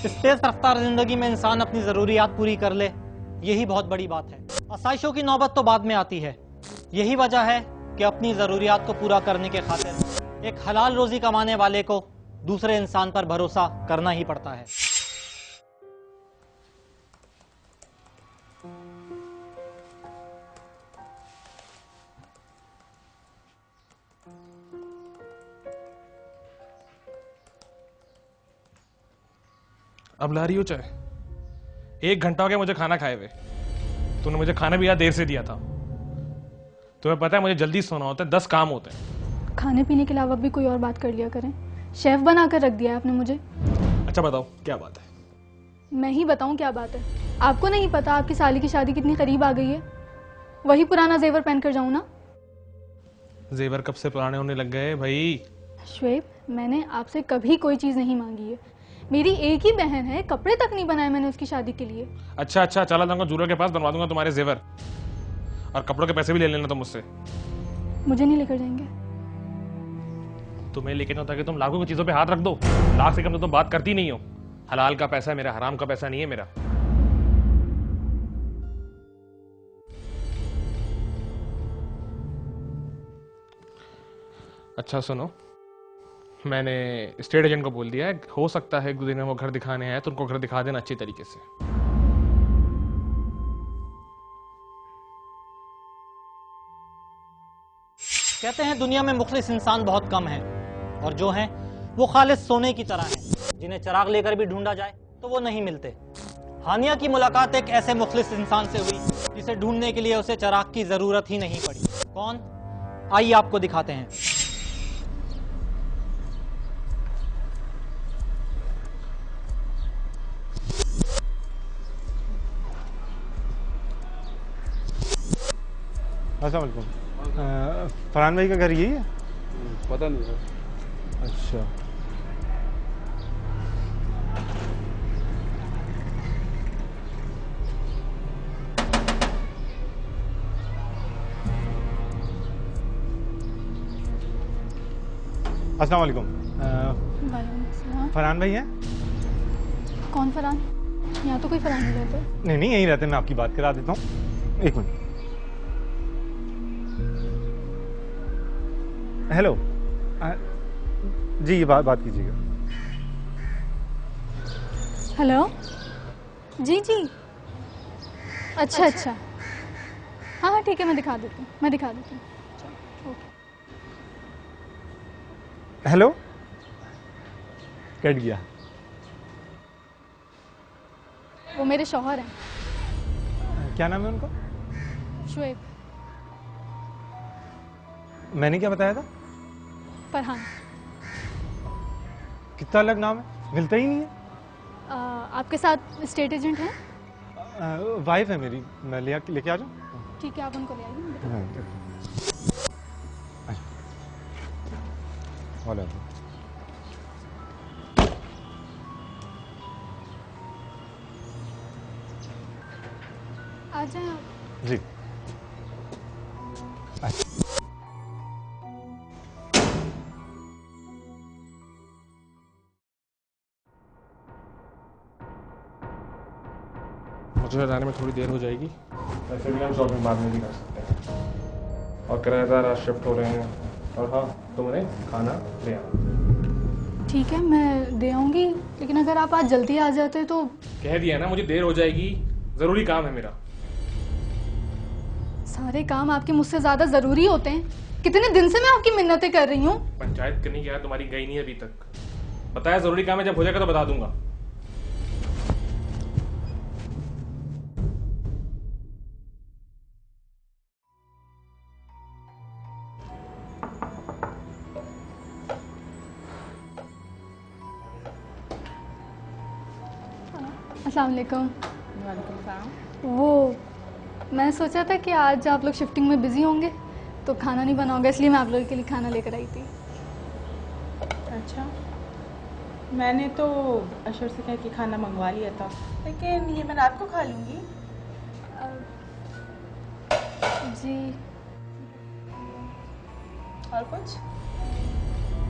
इस तेज रफ्तार जिंदगी में इंसान अपनी जरूरियात पूरी कर ले, यही बहुत बड़ी बात है। आसाइशों की नौबत तो बाद में आती है। यही वजह है कि अपनी जरूरियात को पूरा करने के खातिर एक हलाल रोजी कमाने वाले को दूसरे इंसान पर भरोसा करना ही पड़ता है। अब ला रही हो चाय? 1 घंटा हो गया मुझे खाना खाए हुए। तूने मुझे खाना भी यार देर से दिया था। तुम्हें पता है मुझे जल्दी सोना होता है, 10 काम होते हैं। खाने पीने के अलावा भी कोई और बात कर लिया करें। शेफ बनाकर रख दिया है आपने मुझे। अच्छा बताओ क्या बात है? मैं ही बताऊं क्या बात है? आपको नहीं पता आपकी साली की शादी कितनी करीब आ गई है? वही पुराना जेवर पहनकर जाऊं ना? जेवर कब से पुराने होने लग गए भाई? शुएब, मैंने आपसे कभी कोई चीज नहीं मांगी है। मेरी एक ही बहन है, कपड़े तक नहीं बनाए मैंने उसकी शादी के लिए। अच्छा चला जाऊंगा जूलर के पास, बनवा दूंगा तुम्हारे जेवर और कपड़ों के पैसे भी ले लेना तुम मुझसे। मुझे नहीं लेकर जाएंगे? तुम्हें लेके जाऊं ताकि तुम लाखों की चीजों पे हाथ रख दो। लाख से कम तो तुम बात करती नहीं हो। हलाल का पैसा है मेरा, हराम का पैसा नहीं है मेरा। अच्छा सुनो, मैंने स्टेट एजेंट को बोल दिया है, हो सकता है 1-2 दिन में वो घर दिखाने आए तो उनको घर दिखा देना अच्छी तरीके से। कहते हैं दुनिया में मुखलिस इंसान बहुत कम है, और जो हैं वो खालिस सोने की तरह हैं, जिन्हें चिराग लेकर भी ढूंढा जाए तो वो नहीं मिलते। हानिया की मुलाकात एक ऐसे मुखलिस इंसान से हुई जिसे ढूंढने के लिए उसे चिराग की जरूरत ही नहीं पड़ी। कौन? आइए आपको दिखाते हैं। अस्सलाम वालेकुम। फरहान भाई का घर यही है? पता नहीं है। अच्छा, अस्सलाम वालेकुम। वालेकुम सलाम। फरहान भाई हैं? कौन फरहान? यहाँ तो कोई फरहान नहीं रहता। नहीं यहीं रहते, मैं आपकी बात करा देता हूँ। 1 मिनट। हेलो, जी ये बात कीजिएगा। हेलो, जी अच्छा हाँ ठीक है, मैं दिखा देती हूँ। ओके। हेलो, कट गया। वो मेरे शौहर हैं। क्या नाम है उनका? शुएब। मैंने क्या बताया था? फरहान। कितना अलग नाम है, मिलता ही नहीं है। आपके साथ स्टेट एजेंट हैं? वाइफ है मेरी, मैं लेके आ जाऊँ? ठीक है, आप उनको ले आइए। आ जाए आप। जी। मुझे जाने में थोड़ी देर हो जाएगी, वैसे भी हम शॉपिंग बाद में भी कर सकते हैं। और किराएदार आज शिफ्ट हो रहे हैं। और हाँ, तुम उन्हें खाना ले आना। ठीक है, मैं दे आऊंगी, लेकिन अगर आप आज जल्दी आ जाते तो। कह दिया ना, मुझे देर हो जाएगी, जरूरी काम है मेरा। सारे काम आपके मुझसे ज्यादा जरूरी होते हैं। कितने दिन से मैं आपकी मिन्नतें कर रही हूँ। पंचायत करनी क्या है, तुम्हारी गई नहीं है अभी तक। बताया जरूरी काम है, जब हो जाएगा तो बता दूंगा। अस्सलाम वालेकुम। वालेकुम सलाम। वो मैं सोचा था कि आज आप लोग शिफ्टिंग में बिजी होंगे तो खाना नहीं बनाओगे, इसलिए मैं आप लोगों के लिए खाना लेकर आई थी। अच्छा, मैंने तो अशर से कह के खाना मंगवा लिया था, लेकिन ये मैं रात को खा लूँगी। जी। और कुछ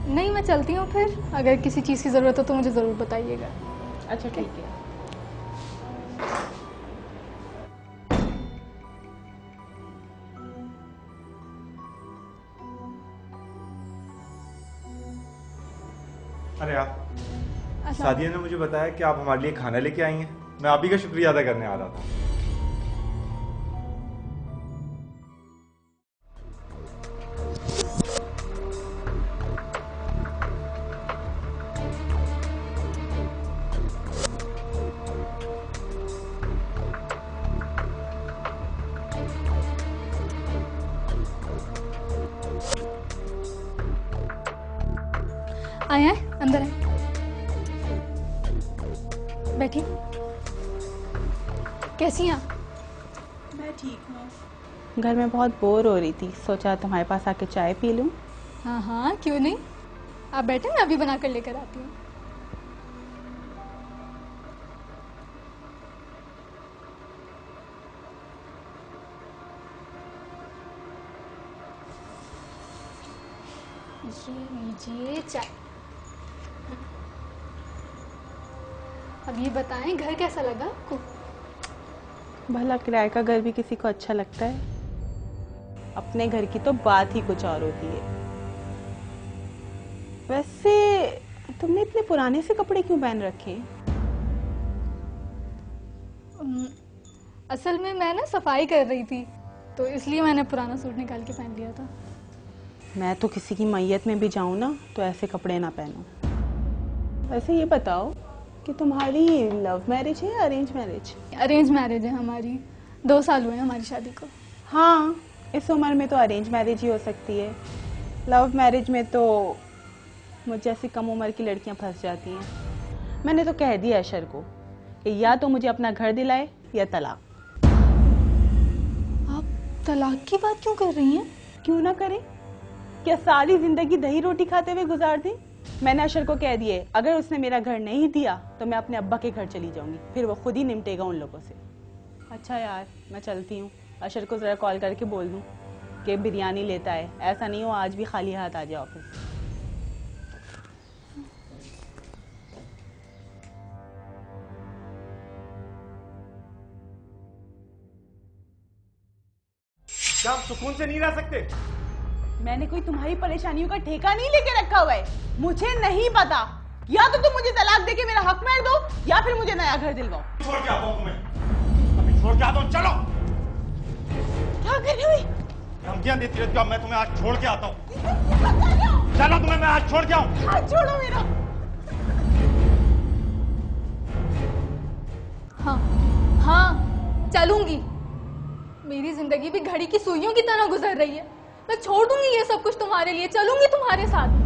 नहीं, मैं चलती हूँ फिर। अगर किसी चीज़ की ज़रूरत हो तो मुझे ज़रूर बताइएगा। अच्छा ठीक है। अरे यार, अस्सलाम। सादिया ने मुझे बताया कि आप हमारे लिए खाना लेके आई हैं। मैं आप ही का शुक्रिया अदा करने आ रहा था। आए आए अंदर आए, बैठिए। कैसी हैं आप? मैं ठीक हूँ। घर में बहुत बोर हो रही थी, सोचा तुम्हारे पास आके चाय पी लूँ। हाँ हाँ, क्यों नहीं। आप बैठे, मैं अभी बना कर लेकर आती हूँ। ये लीजिए चाय। अब ये बताएं, घर कैसा लगा आपको? भला किराए का घर भी किसी को अच्छा लगता है? अपने घर की तो बात ही कुछ और होती है। वैसे तुमने इतने पुराने से कपड़े क्यों पहन रखे? असल में मैं ना सफाई कर रही थी, तो इसलिए मैंने पुराना सूट निकाल के पहन लिया था। मैं तो किसी की मैयत में भी जाऊं ना तो ऐसे कपड़े ना पहनूं। वैसे ये बताओ कि तुम्हारी लव मैरिज है या अरेंज मैरिज? अरेंज मैरिज है हमारी, 2 साल हुए हैं हमारी शादी को। हाँ, इस उम्र में तो अरेंज मैरिज ही हो सकती है। लव मैरिज में तो मुझ जैसी कम उम्र की लड़कियां फंस जाती हैं। मैंने तो कह दिया अशर को कि या तो मुझे अपना घर दिलाए या तलाक। आप तलाक की बात क्यों कर रही हैं? क्यों ना करें? क्या सारी जिंदगी दही रोटी खाते हुए गुजार दें? मैंने अशर को कह दिए, अगर उसने मेरा घर नहीं दिया तो मैं अपने अब्बा के घर चली जाऊंगी, फिर वो खुद ही निपटेगा उन लोगों से। अच्छा यार, मैं चलती हूँ। अशर को जरा कॉल करके बोल दूँ कि बिरयानी लेता है, ऐसा नहीं हो आज भी खाली हाथ आ जाए ऑफिस। क्या आप सुकून से नहीं रह सकते? मैंने कोई तुम्हारी परेशानियों का ठेका नहीं लेके रखा हुआ है। मुझे नहीं पता, या तो तुम मुझे तलाक देके मेरा हक मार दो या फिर मुझे नया घर दिलवाओ। छोड़ के आता हूँ तुम्हें, अभी छोड़ के आता हूँ। चलो। क्या कर रहे हो? धमकियां देती रहती हो, अब मैं तुम्हें आज छोड़ के आता हूँ। चलो, तुम्हें मैं आज छोड़ के आऊँ। हाथ छोड़ो मेरा। हाँ हाँ, चलूंगी। मेरी जिंदगी भी घड़ी की सुइयों की तरह गुजर रही है। मैं छोड़ दूंगी ये सब कुछ तुम्हारे लिए, चलूंगी तुम्हारे साथ।